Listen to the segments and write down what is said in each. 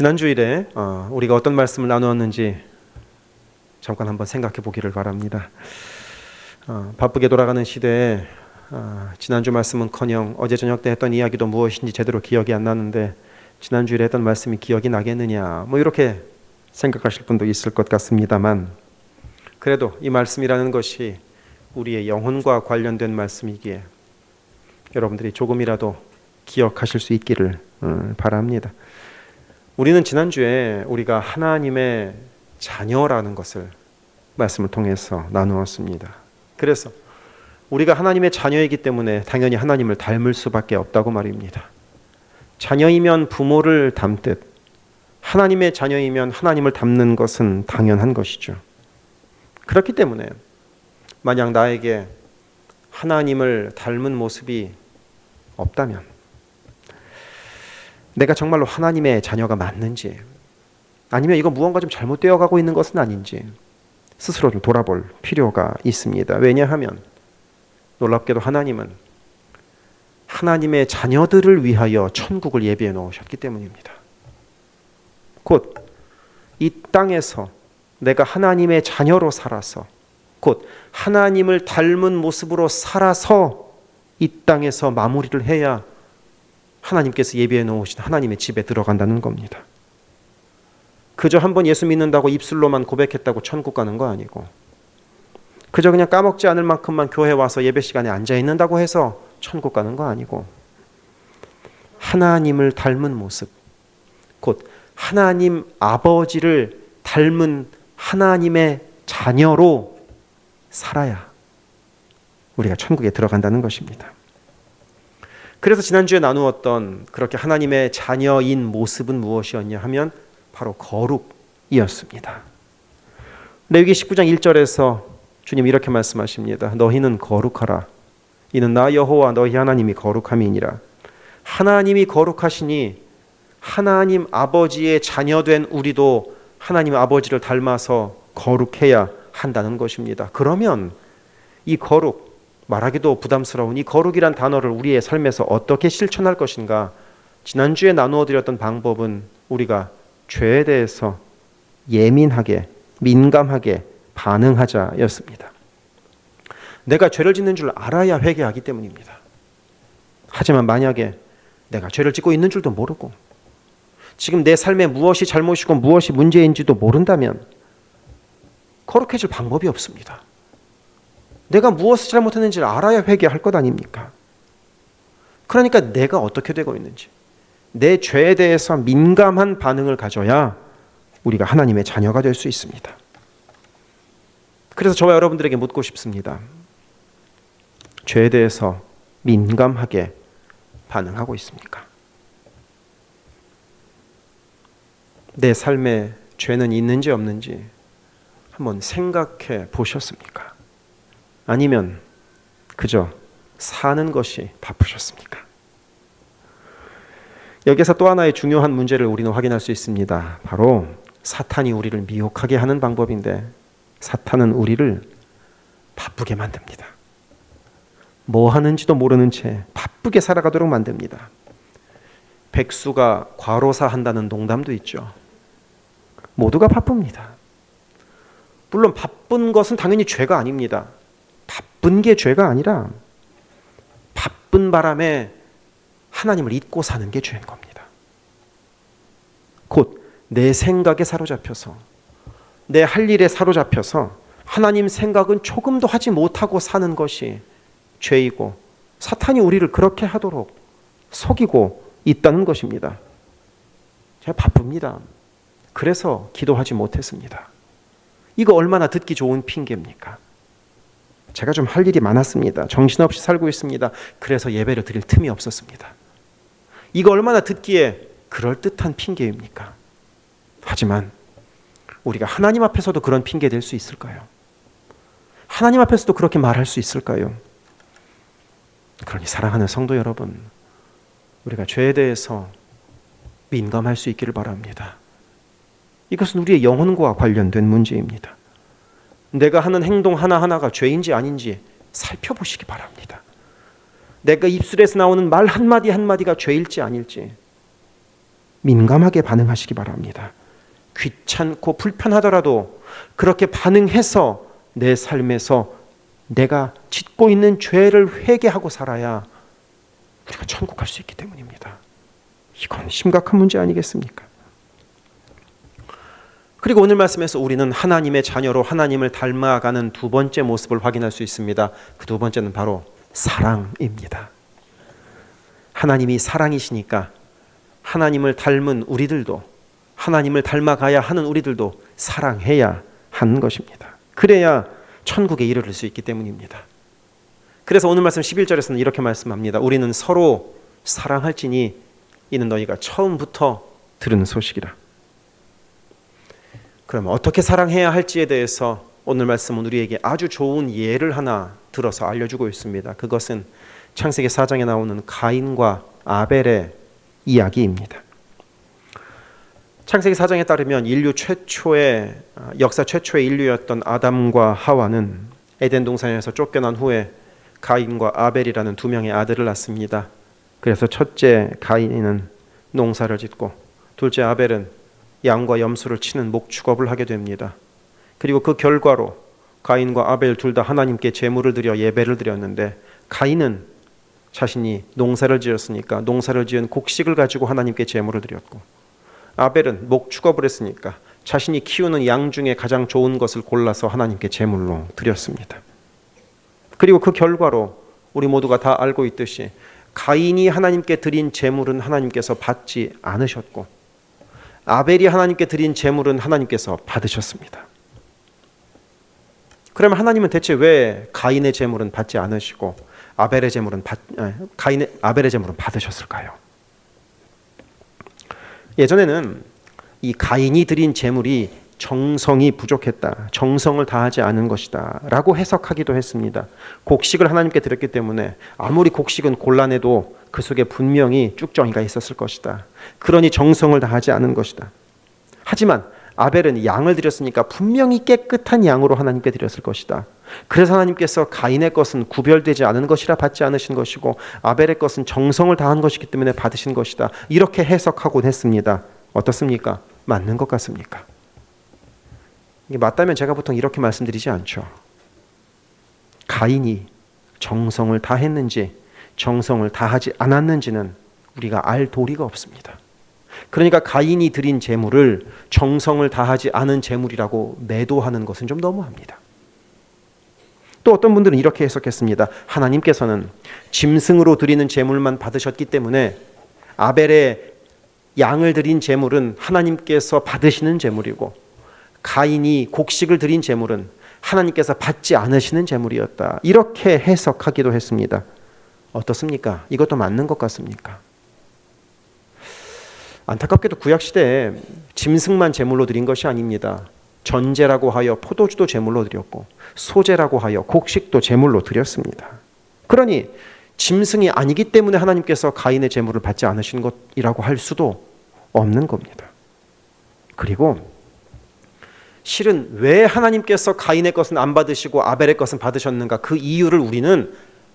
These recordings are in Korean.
지난 주일에 우리가 어떤 말씀을 나누었는지 잠깐 한번 생각해 보기를 바랍니다. 바쁘게 돌아가는 시대에 지난주 말씀은커녕 어제 저녁 때 했던 이야기도 무엇인지 제대로 기억이 안 나는데 지난 주일에 했던 말씀이 기억이 나겠느냐 이렇게 생각하실 분도 있을 것 같습니다만, 그래도 이 말씀이라는 것이 우리의 영혼과 관련된 말씀이기에 여러분들이 조금이라도 기억하실 수 있기를 바랍니다. 우리는 지난주에 우리가 하나님의 자녀라는 것을 말씀을 통해서 나누었습니다. 그래서 우리가 하나님의 자녀이기 때문에 당연히 하나님을 닮을 수밖에 없다고 말입니다. 자녀이면 부모를 닮듯 하나님의 자녀이면 하나님을 닮는 것은 당연한 것이죠. 그렇기 때문에 만약 나에게 하나님을 닮은 모습이 없다면 내가 정말로 하나님의 자녀가 맞는지, 아니면 이거 무언가 좀 잘못되어 가고 있는 것은 아닌지 스스로 좀 돌아볼 필요가 있습니다. 왜냐하면 놀랍게도 하나님은 하나님의 자녀들을 위하여 천국을 예비해 놓으셨기 때문입니다. 곧 이 땅에서 내가 하나님의 자녀로 살아서, 곧 하나님을 닮은 모습으로 살아서 이 땅에서 마무리를 해야 하나님께서 예비해 놓으신 하나님의 집에 들어간다는 겁니다. 그저 한번 예수 믿는다고 입술로만 고백했다고 천국 가는 거 아니고, 그저 그냥 까먹지 않을 만큼만 교회 와서 예배 시간에 앉아 있는다고 해서 천국 가는 거 아니고, 하나님을 닮은 모습, 곧 하나님 아버지를 닮은 하나님의 자녀로 살아야 우리가 천국에 들어간다는 것입니다. 그래서 지난주에 나누었던 그렇게 하나님의 자녀인 모습은 무엇이었냐 하면 바로 거룩이었습니다. 레위기 19장 1절에서 주님 이렇게 말씀하십니다. 너희는 거룩하라. 이는 나 여호와 너희 하나님이 거룩함이니라. 하나님이 거룩하시니 하나님 아버지의 자녀된 우리도 하나님 아버지를 닮아서 거룩해야 한다는 것입니다. 그러면 이 거룩, 말하기도 부담스러운 이 거룩이란 단어를 우리의 삶에서 어떻게 실천할 것인가? 지난주에 나누어 드렸던 방법은 우리가 죄에 대해서 예민하게, 민감하게 반응하자였습니다. 내가 죄를 짓는 줄 알아야 회개하기 때문입니다. 하지만 만약에 내가 죄를 짓고 있는 줄도 모르고 지금 내 삶에 무엇이 잘못이고 무엇이 문제인지도 모른다면 거룩해질 방법이 없습니다. 내가 무엇을 잘못했는지를 알아야 회개할 것 아닙니까? 그러니까 내가 어떻게 되고 있는지, 내 죄에 대해서 민감한 반응을 가져야 우리가 하나님의 자녀가 될 수 있습니다. 그래서 저와 여러분들에게 묻고 싶습니다. 죄에 대해서 민감하게 반응하고 있습니까? 내 삶에 죄는 있는지 없는지 한번 생각해 보셨습니까? 아니면 그저 사는 것이 바쁘셨습니까? 여기서 또 하나의 중요한 문제를 우리는 확인할 수 있습니다. 바로 사탄이 우리를 미혹하게 하는 방법인데, 사탄은 우리를 바쁘게 만듭니다. 뭐 하는지도 모르는 채 바쁘게 살아가도록 만듭니다. 백수가 과로사 한다는 농담도 있죠. 모두가 바쁩니다. 물론 바쁜 것은 당연히 죄가 아닙니다. 바쁜 게 죄가 아니라 바쁜 바람에 하나님을 잊고 사는 게 죄인 겁니다. 곧 내 생각에 사로잡혀서, 내 할 일에 사로잡혀서 하나님 생각은 조금도 하지 못하고 사는 것이 죄이고, 사탄이 우리를 그렇게 하도록 속이고 있다는 것입니다. 제가 바쁩니다. 그래서 기도하지 못했습니다. 이거 얼마나 듣기 좋은 핑계입니까? 제가 좀 할 일이 많았습니다. 정신없이 살고 있습니다. 그래서 예배를 드릴 틈이 없었습니다. 이거 얼마나 듣기에 그럴듯한 핑계입니까? 하지만 우리가 하나님 앞에서도 그런 핑계 댈 수 있을까요? 하나님 앞에서도 그렇게 말할 수 있을까요? 그러니 사랑하는 성도 여러분, 우리가 죄에 대해서 민감할 수 있기를 바랍니다. 이것은 우리의 영혼과 관련된 문제입니다. 내가 하는 행동 하나하나가 죄인지 아닌지 살펴보시기 바랍니다. 내가 입술에서 나오는 말 한마디 한마디가 죄일지 아닐지, 민감하게 반응하시기 바랍니다. 귀찮고 불편하더라도 그렇게 반응해서 내 삶에서 내가 짓고 있는 죄를 회개하고 살아야 우리가 천국 갈 수 있기 때문입니다. 이건 심각한 문제 아니겠습니까? 그리고 오늘 말씀에서 우리는 하나님의 자녀로 하나님을 닮아가는 두 번째 모습을 확인할 수 있습니다. 그 두 번째는 바로 사랑입니다. 하나님이 사랑이시니까 하나님을 닮은 우리들도, 하나님을 닮아가야 하는 우리들도 사랑해야 하는 것입니다. 그래야 천국에 이르를 수 있기 때문입니다. 그래서 오늘 말씀 11절에서는 이렇게 말씀합니다. 우리는 서로 사랑할지니 이는 너희가 처음부터 들은 소식이라. 그럼 어떻게 사랑해야 할지에 대해서 오늘 말씀은 우리에게 아주 좋은 예를 하나 들어서 알려주고 있습니다. 그것은 창세기 4장에 나오는 가인과 아벨의 이야기입니다. 창세기 4장에 따르면 역사 최초의 인류였던 아담과 하와는 에덴 동산에서 쫓겨난 후에 가인과 아벨이라는 두 명의 아들을 낳습니다. 그래서 첫째 가인은 농사를 짓고 둘째 아벨은 양과 염소를 치는 목축업을 하게 됩니다. 그리고 그 결과로 가인과 아벨 둘 다 하나님께 제물을 드려 예배를 드렸는데, 가인은 자신이 농사를 지었으니까 농사를 지은 곡식을 가지고 하나님께 제물을 드렸고, 아벨은 목축업을 했으니까 자신이 키우는 양 중에 가장 좋은 것을 골라서 하나님께 제물로 드렸습니다. 그리고 그 결과로 우리 모두가 다 알고 있듯이 가인이 하나님께 드린 제물은 하나님께서 받지 않으셨고, 아벨이 하나님께 드린 제물은 하나님께서 받으셨습니다. 그러면 하나님은 대체 왜 가인의 제물은 받지 않으시고 아벨의 제물은 받으셨을까요? 예전에는 이 가인이 드린 제물이 정성이 부족했다, 정성을 다하지 않은 것이다 라고 해석하기도 했습니다. 곡식을 하나님께 드렸기 때문에 아무리 곡식은 곤란해도 그 속에 분명히 쭉정이가 있었을 것이다. 그러니 정성을 다하지 않은 것이다. 하지만 아벨은 양을 드렸으니까 분명히 깨끗한 양으로 하나님께 드렸을 것이다. 그래서 하나님께서 가인의 것은 구별되지 않은 것이라 받지 않으신 것이고 아벨의 것은 정성을 다한 것이기 때문에 받으신 것이다. 이렇게 해석하곤 했습니다. 어떻습니까? 맞는 것 같습니까? 이게 맞다면 제가 보통 이렇게 말씀드리지 않죠. 가인이 정성을 다했는지 정성을 다하지 않았는지는 우리가 알 도리가 없습니다. 그러니까 가인이 드린 제물을 정성을 다하지 않은 제물이라고 매도하는 것은 좀 너무합니다. 또 어떤 분들은 이렇게 해석했습니다. 하나님께서는 짐승으로 드리는 제물만 받으셨기 때문에 아벨의 양을 드린 제물은 하나님께서 받으시는 제물이고 가인이 곡식을 드린 제물은 하나님께서 받지 않으시는 제물이었다. 이렇게 해석하기도 했습니다. 어떻습니까? 이것도 맞는 것 같습니까? 안타깝게도 구약시대에 짐승만 제물로 드린 것이 아닙니다. 전제라고 하여 포도주도 제물로 드렸고 소제라고 하여 곡식도 제물로 드렸습니다. 그러니 짐승이 아니기 때문에 하나님께서 가인의 제물을 받지 않으신 것이라고 할 수도 없는 겁니다. 그리고 실은 왜 하나님께서 가인의 것은 안 받으시고 아벨의 것은 받으셨는가, 그 이유를 우리는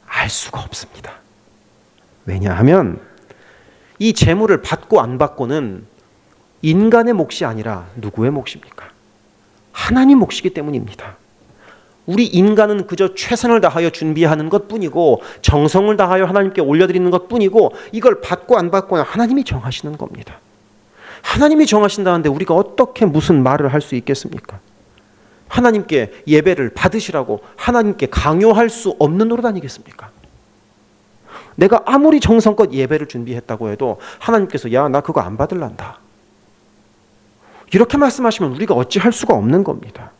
알 수가 없습니다. 왜냐하면 이 제물을 받고 안 받고는 인간의 몫이 아니라 누구의 몫입니까? 하나님 몫이기 때문입니다. 우리 인간은 그저 최선을 다하여 준비하는 것뿐이고 정성을 다하여 하나님께 올려드리는 것뿐이고 이걸 받고 안 받고는 하나님이 정하시는 겁니다. 하나님이 정하신다는데 우리가 어떻게 무슨 말을 할 수 있겠습니까? 하나님께 예배를 받으시라고 하나님께 강요할 수 없는 노릇 아니겠습니까? 내가 아무리 정성껏 예배를 준비했다고 해도 하나님께서 야, 나 그거 안 받을란다, 이렇게 말씀하시면 우리가 어찌 할 수가 없는 겁니다.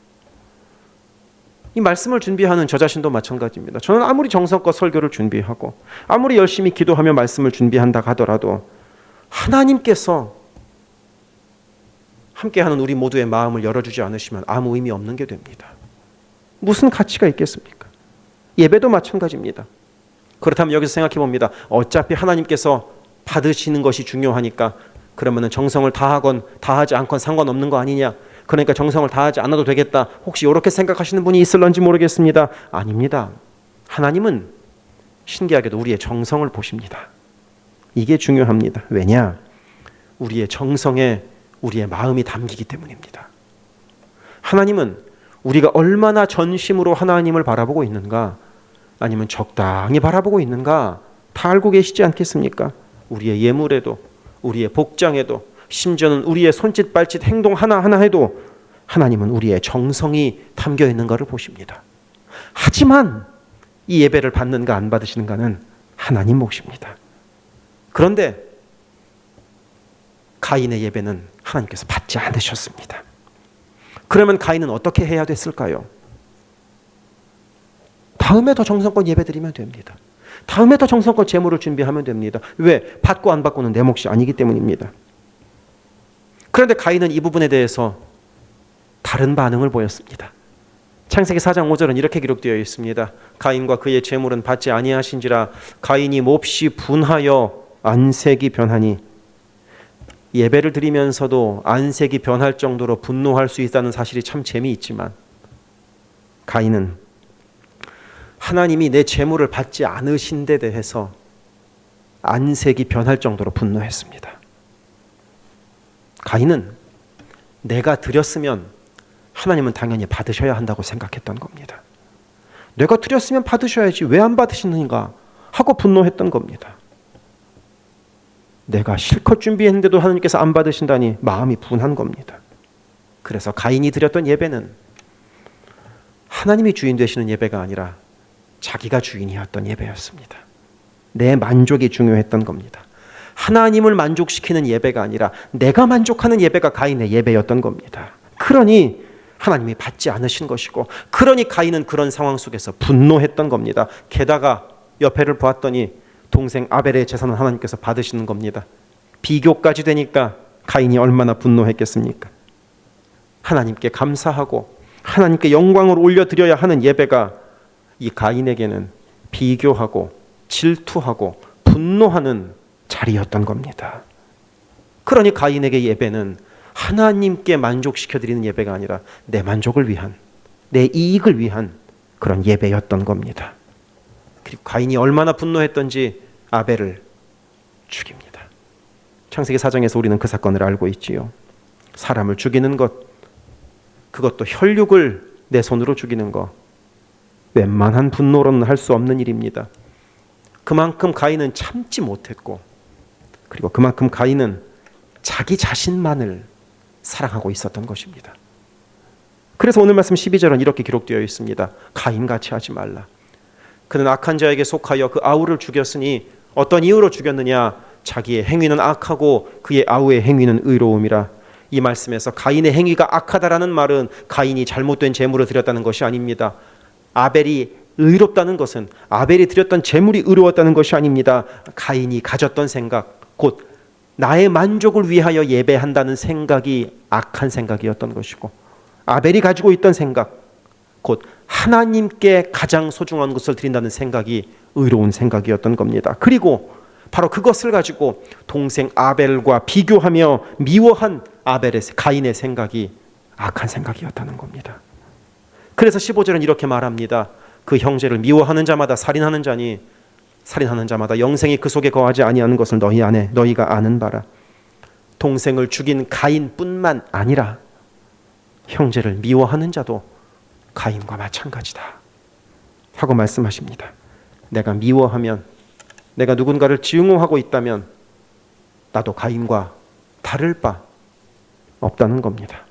이 말씀을 준비하는 저 자신도 마찬가지입니다. 저는 아무리 정성껏 설교를 준비하고 아무리 열심히 기도하며 말씀을 준비한다 하더라도 하나님께서 함께하는 우리 모두의 마음을 열어주지 않으시면 아무 의미 없는 게 됩니다. 무슨 가치가 있겠습니까? 예배도 마찬가지입니다. 그렇다면 여기서 생각해 봅니다. 어차피 하나님께서 받으시는 것이 중요하니까 그러면 정성을 다하건 다하지 않건 상관없는 거 아니냐, 그러니까 정성을 다하지 않아도 되겠다, 혹시 이렇게 생각하시는 분이 있을런지 모르겠습니다. 아닙니다. 하나님은 신기하게도 우리의 정성을 보십니다. 이게 중요합니다. 왜냐? 우리의 정성에 우리의 마음이 담기기 때문입니다. 하나님은 우리가 얼마나 전심으로 하나님을 바라보고 있는가, 아니면 적당히 바라보고 있는가 다 알고 계시지 않겠습니까? 우리의 예물에도, 우리의 복장에도, 심지어는 우리의 손짓 발짓 행동 하나하나에도 하나님은 우리의 정성이 담겨 있는가를 보십니다. 하지만 이 예배를 받는가 안 받으시는가는 하나님 몫입니다. 그런데 가인의 예배는 하나님께서 받지 않으셨습니다. 그러면 가인은 어떻게 해야 됐을까요? 다음에 더 정성껏 예배드리면 됩니다. 다음에 더 정성껏 제물을 준비하면 됩니다. 왜? 받고 안 받고는 내 몫이 아니기 때문입니다. 그런데 가인은 이 부분에 대해서 다른 반응을 보였습니다. 창세기 4장 5절은 이렇게 기록되어 있습니다. 가인과 그의 제물은 받지 아니하신지라 가인이 몹시 분하여 안색이 변하니. 예배를 드리면서도 안색이 변할 정도로 분노할 수 있다는 사실이 참 재미있지만, 가인은 하나님이 내 제물을 받지 않으신 데 대해서 안색이 변할 정도로 분노했습니다. 가인은 내가 드렸으면 하나님은 당연히 받으셔야 한다고 생각했던 겁니다. 내가 드렸으면 받으셔야지 왜 안 받으시는가 하고 분노했던 겁니다. 내가 실컷 준비했는데도 하나님께서 안 받으신다니 마음이 분한 겁니다. 그래서 가인이 드렸던 예배는 하나님이 주인 되시는 예배가 아니라 자기가 주인이었던 예배였습니다. 내 만족이 중요했던 겁니다. 하나님을 만족시키는 예배가 아니라 내가 만족하는 예배가 가인의 예배였던 겁니다. 그러니 하나님이 받지 않으신 것이고, 그러니 가인은 그런 상황 속에서 분노했던 겁니다. 게다가 옆에를 보았더니 동생 아벨의 제사는 하나님께서 받으시는 겁니다. 비교까지 되니까 가인이 얼마나 분노했겠습니까? 하나님께 감사하고 하나님께 영광을 올려드려야 하는 예배가 이 가인에게는 비교하고 질투하고 분노하는 자리였던 겁니다. 그러니 가인에게 예배는 하나님께 만족시켜드리는 예배가 아니라 내 만족을 위한, 내 이익을 위한 그런 예배였던 겁니다. 그리고 가인이 얼마나 분노했던지 아벨을 죽입니다. 창세기 4장에서 우리는 그 사건을 알고 있지요. 사람을 죽이는 것, 그것도 혈육을 내 손으로 죽이는 것, 웬만한 분노로는 할 수 없는 일입니다. 그만큼 가인은 참지 못했고, 그리고 그만큼 가인은 자기 자신만을 사랑하고 있었던 것입니다. 그래서 오늘 말씀 12절은 이렇게 기록되어 있습니다. 가인같이 하지 말라. 그는 악한 자에게 속하여 그 아우를 죽였으니 어떤 이유로 죽였느냐? 자기의 행위는 악하고 그의 아우의 행위는 의로움이라. 이 말씀에서 가인의 행위가 악하다라는 말은 가인이 잘못된 제물을 드렸다는 것이 아닙니다. 아벨이 의롭다는 것은 아벨이 드렸던 제물이 의로웠다는 것이 아닙니다. 가인이 가졌던 생각, 곧 나의 만족을 위하여 예배한다는 생각이 악한 생각이었던 것이고, 아벨이 가지고 있던 생각, 곧 하나님께 가장 소중한 것을 드린다는 생각이 의로운 생각이었던 겁니다. 그리고 바로 그것을 가지고 동생 아벨과 비교하며 미워한 가인의 생각이 악한 생각이었다는 겁니다. 그래서 15절은 이렇게 말합니다. 그 형제를 미워하는 자마다 살인하는 자니 살인하는 자마다 영생이 그 속에 거하지 아니하는 것을 너희가 아는 바라. 동생을 죽인 가인뿐만 아니라 형제를 미워하는 자도 가인과 마찬가지다 하고 말씀하십니다. 내가 미워하면, 내가 누군가를 증오하고 있다면 나도 가인과 다를 바 없다는 겁니다.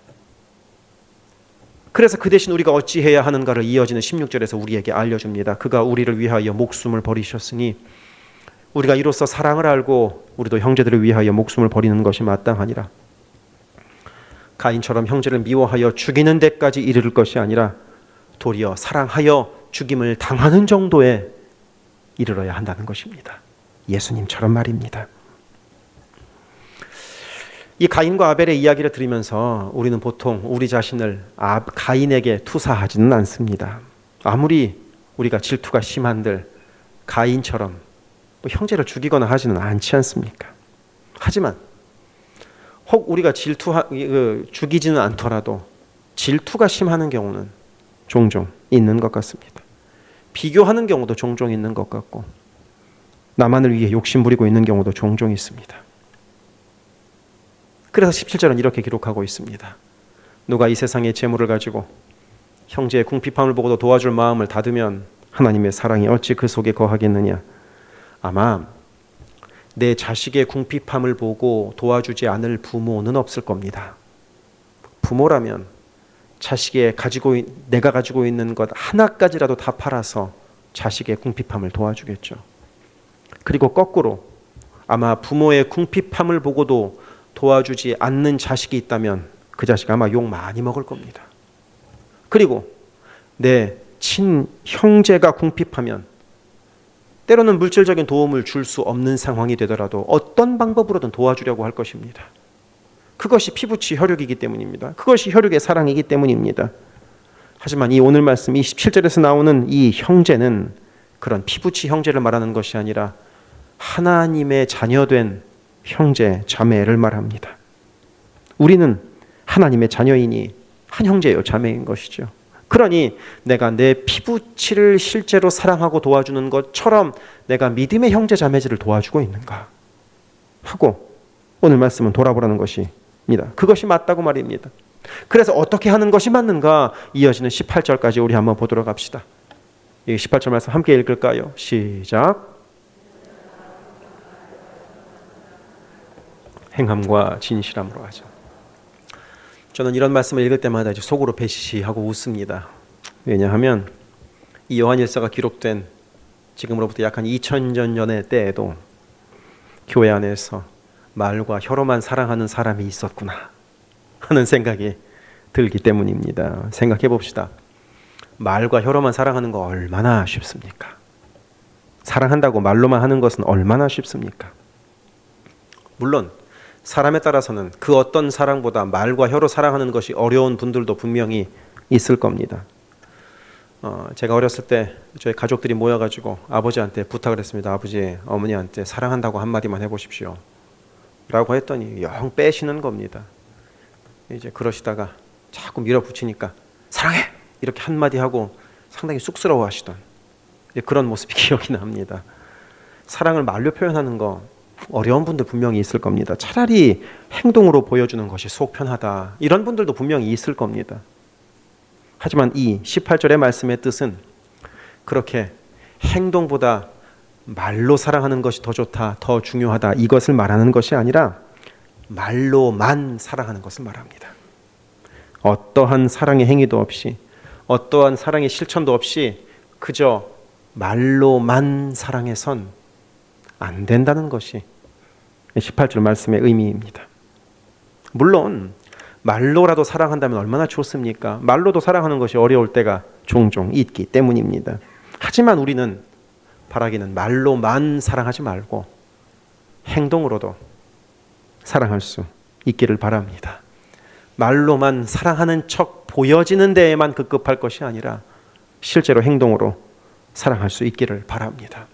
그래서 그 대신 우리가 어찌해야 하는가를 이어지는 16절에서 우리에게 알려줍니다. 그가 우리를 위하여 목숨을 버리셨으니 우리가 이로써 사랑을 알고 우리도 형제들을 위하여 목숨을 버리는 것이 마땅하니라. 가인처럼 형제를 미워하여 죽이는 데까지 이르를 것이 아니라 도리어 사랑하여 죽임을 당하는 정도에 이르러야 한다는 것입니다. 예수님처럼 말입니다. 이 가인과 아벨의 이야기를 들으면서 우리는 보통 우리 자신을 가인에게 투사하지는 않습니다. 아무리 우리가 질투가 심한들 가인처럼 형제를 죽이거나 하지는 않지 않습니까? 하지만 혹 우리가 죽이지는 않더라도 질투가 심하는 경우는 종종 있는 것 같습니다. 비교하는 경우도 종종 있는 것 같고, 나만을 위해 욕심부리고 있는 경우도 종종 있습니다. 그래서 17절은 이렇게 기록하고 있습니다. 누가 이 세상의 재물을 가지고 형제의 궁핍함을 보고도 도와줄 마음을 닫으면 하나님의 사랑이 어찌 그 속에 거하겠느냐. 아마 내 자식의 궁핍함을 보고 도와주지 않을 부모는 없을 겁니다. 부모라면 자식의 내가 가지고 있는 것 하나까지라도 다 팔아서 자식의 궁핍함을 도와주겠죠. 그리고 거꾸로 아마 부모의 궁핍함을 보고도 도와주지 않는 자식이 있다면 그 자식 아마 욕 많이 먹을 겁니다. 그리고 내 친형제가 궁핍하면 때로는 물질적인 도움을 줄 수 없는 상황이 되더라도 어떤 방법으로든 도와주려고 할 것입니다. 그것이 피부치 혈육이기 때문입니다. 그것이 혈육의 사랑이기 때문입니다. 하지만 이 오늘 말씀 27절에서 나오는 이 형제는 그런 피부치 형제를 말하는 것이 아니라 하나님의 자녀된 형제, 자매를 말합니다. 우리는 하나님의 자녀이니 한 형제요, 자매인 것이죠. 그러니 내가 내 피부치를 실제로 사랑하고 도와주는 것처럼 내가 믿음의 형제 자매들을 도와주고 있는가 하고 오늘 말씀은 돌아보라는 것입니다. 그것이 맞다고 말입니다. 그래서 어떻게 하는 것이 맞는가 이어지는 18절까지 우리 한번 보도록 합시다. 이 18절 말씀 함께 읽을까요? 시작. 행함과 진실함으로 하자. 저는 이런 말씀을 읽을 때마다 이제 속으로 배시하고 웃습니다. 왜냐하면 이 요한일서가 기록된 지금으로부터 약 한 2000년 전의 때에도 교회 안에서 말과 혀로만 사랑하는 사람이 있었구나 하는 생각이 들기 때문입니다. 생각해 봅시다. 말과 혀로만 사랑하는 거 얼마나 쉽습니까? 사랑한다고 말로만 하는 것은 얼마나 쉽습니까? 물론 사람에 따라서는 그 어떤 사랑보다 말과 혀로 사랑하는 것이 어려운 분들도 분명히 있을 겁니다. 제가 어렸을 때 저희 가족들이 모여가지고 아버지한테 부탁을 했습니다. 아버지, 어머니한테 사랑한다고 한마디만 해보십시오 라고 했더니 영 빼시는 겁니다. 이제 그러시다가 자꾸 밀어붙이니까 사랑해! 이렇게 한마디 하고 상당히 쑥스러워 하시던 그런 모습이 기억이 납니다. 사랑을 말로 표현하는 거 어려운 분들 분명히 있을 겁니다. 차라리 행동으로 보여주는 것이 속 편하다. 이런 분들도 분명히 있을 겁니다. 하지만 이 18절의 말씀의 뜻은 그렇게 행동보다 말로 사랑하는 것이 더 좋다, 더 중요하다 이것을 말하는 것이 아니라 말로만 사랑하는 것을 말합니다. 어떠한 사랑의 행위도 없이 어떠한 사랑의 실천도 없이 그저 말로만 사랑해선 안 된다는 것이 18절 말씀의 의미입니다. 물론 말로라도 사랑한다면 얼마나 좋습니까? 말로도 사랑하는 것이 어려울 때가 종종 있기 때문입니다. 하지만 우리는 바라기는 말로만 사랑하지 말고 행동으로도 사랑할 수 있기를 바랍니다. 말로만 사랑하는 척 보여지는 데에만 급급할 것이 아니라 실제로 행동으로 사랑할 수 있기를 바랍니다.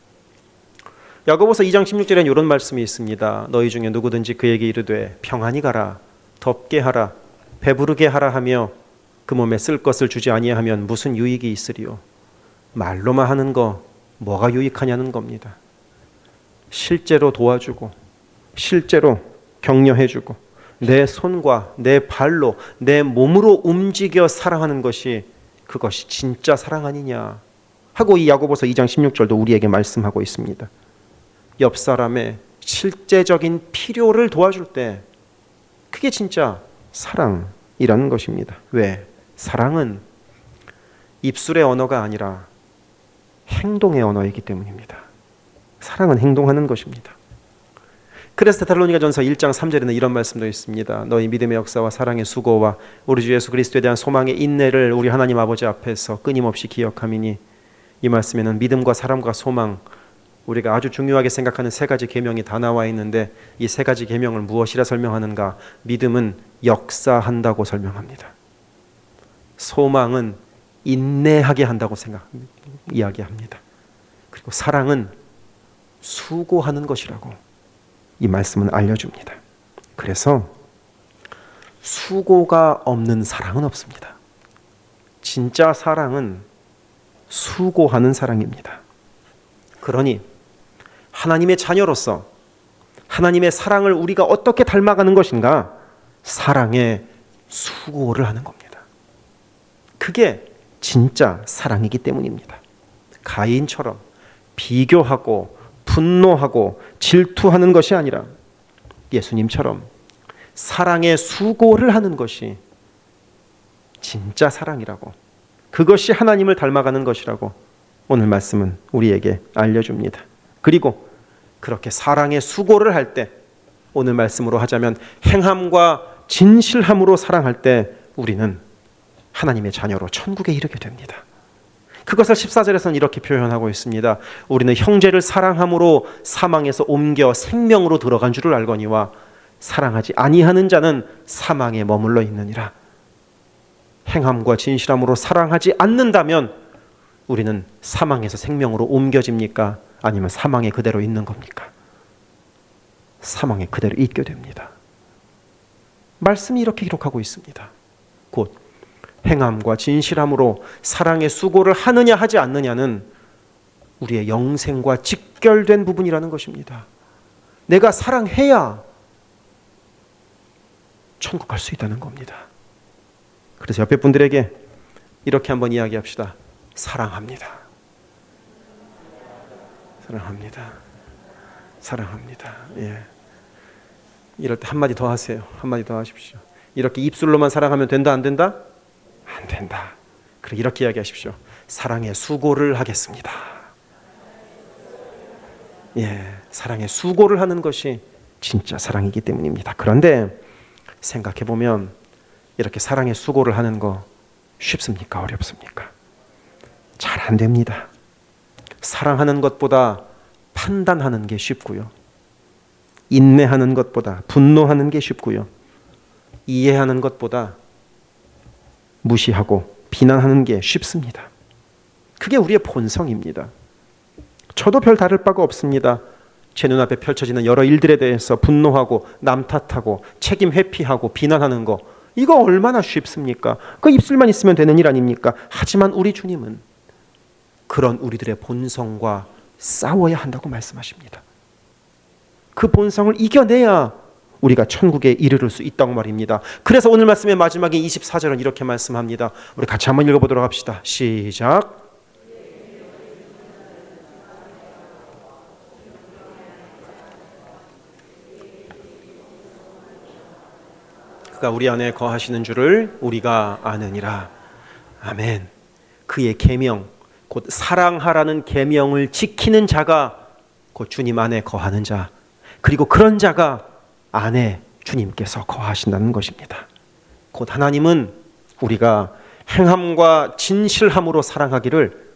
야고보서 2장 16절에는 이런 말씀이 있습니다. 너희 중에 누구든지 그에게 이르되 평안히 가라, 덥게 하라, 배부르게 하라 하며 그 몸에 쓸 것을 주지 아니하면 무슨 유익이 있으리요. 말로만 하는 거 뭐가 유익하냐는 겁니다. 실제로 도와주고 실제로 격려해주고 내 손과 내 발로 내 몸으로 움직여 사랑하는 것이 그것이 진짜 사랑 아니냐 하고 이 야고보서 2장 16절도 우리에게 말씀하고 있습니다. 옆 사람의 실제적인 필요를 도와줄 때 그게 진짜 사랑이라는 것입니다. 왜? 사랑은 입술의 언어가 아니라 행동의 언어이기 때문입니다. 사랑은 행동하는 것입니다. 그래서 데살로니가전서 1장 3절에는 이런 말씀도 있습니다. 너희 믿음의 역사와 사랑의 수고와 우리 주 예수 그리스도에 대한 소망의 인내를 우리 하나님 아버지 앞에서 끊임없이 기억함이니 이 말씀에는 믿음과 사랑과 소망 우리가 아주 중요하게 생각하는 세 가지 계명이 다 나와 있는데 이 세 가지 계명을 무엇이라 설명하는가? 믿음은 역사한다고 설명합니다. 소망은 인내하게 한다고 이야기합니다. 그리고 사랑은 수고하는 것이라고 이 말씀은 알려줍니다. 그래서 수고가 없는 사랑은 없습니다. 진짜 사랑은 수고하는 사랑입니다. 그러니 하나님의 자녀로서 하나님의 사랑을 우리가 어떻게 닮아가는 것인가? 사랑에 수고를 하는 겁니다. 그게 진짜 사랑이기 때문입니다. 가인처럼 비교하고 분노하고 질투하는 것이 아니라 예수님처럼 사랑에 수고를 하는 것이 진짜 사랑이라고, 그것이 하나님을 닮아가는 것이라고 오늘 말씀은 우리에게 알려줍니다. 그리고 그렇게 사랑에 수고를 할 때, 오늘 말씀으로 하자면 행함과 진실함으로 사랑할 때 우리는 하나님의 자녀로 천국에 이르게 됩니다. 그것을 14절에서는 이렇게 표현하고 있습니다. 우리는 형제를 사랑함으로 사망에서 옮겨 생명으로 들어간 줄을 알거니와 사랑하지 아니하는 자는 사망에 머물러 있느니라. 행함과 진실함으로 사랑하지 않는다면 우리는 사망에서 생명으로 옮겨집니까? 아니면 사망에 그대로 있는 겁니까? 사망에 그대로 있게 됩니다. 말씀이 이렇게 기록하고 있습니다. 곧 행함과 진실함으로 사랑의 수고를 하느냐 하지 않느냐는 우리의 영생과 직결된 부분이라는 것입니다. 내가 사랑해야 천국 갈 수 있다는 겁니다. 그래서 옆에 분들에게 이렇게 한번 이야기합시다. 사랑합니다. 사랑합니다. 사랑합니다. 예. 이럴 때 한마디 더 하세요. 한마디 더 하십시오. 이렇게 입술로만 사랑하면 된다, 안 된다? 안 된다. 그래, 이렇게 이야기하십시오. 사랑에 수고를 하겠습니다. 예, 사랑에 수고를 하는 것이 진짜 사랑이기 때문입니다. 그런데 생각해 보면 이렇게 사랑에 수고를 하는 거 쉽습니까? 어렵습니까? 잘 안 됩니다. 사랑하는 것보다 판단하는 게 쉽고요. 인내하는 것보다 분노하는 게 쉽고요. 이해하는 것보다 무시하고 비난하는 게 쉽습니다. 그게 우리의 본성입니다. 저도 별 다를 바가 없습니다. 제 눈앞에 펼쳐지는 여러 일들에 대해서 분노하고 남 탓하고 책임 회피하고 비난하는 거, 이거 얼마나 쉽습니까? 그 입술만 있으면 되는 일 아닙니까? 하지만 우리 주님은 그런 우리들의 본성과 싸워야 한다고 말씀하십니다. 그 본성을 이겨내야 우리가 천국에 이르를 수 있다고 말입니다. 그래서 오늘 말씀의 마지막에 24절은 이렇게 말씀합니다. 우리 같이 한번 읽어보도록 합시다. 시작. 그가 우리 안에 거하시는 줄을 우리가 아느니라. 아멘. 그의 계명, 곧 사랑하라는 계명을 지키는 자가 곧 주님 안에 거하는 자, 그리고 그런 자가 안에 주님께서 거하신다는 것입니다. 곧 하나님은 우리가 행함과 진실함으로 사랑하기를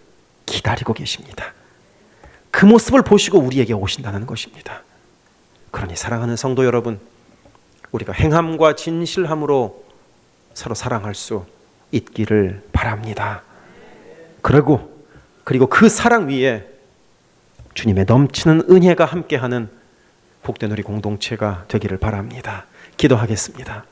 기다리고 계십니다. 그 모습을 보시고 우리에게 오신다는 것입니다. 그러니 사랑하는 성도 여러분, 우리가 행함과 진실함으로 서로 사랑할 수 있기를 바랍니다. 그리고 그 사랑 위에 주님의 넘치는 은혜가 함께하는 복된 우리 공동체가 되기를 바랍니다. 기도하겠습니다.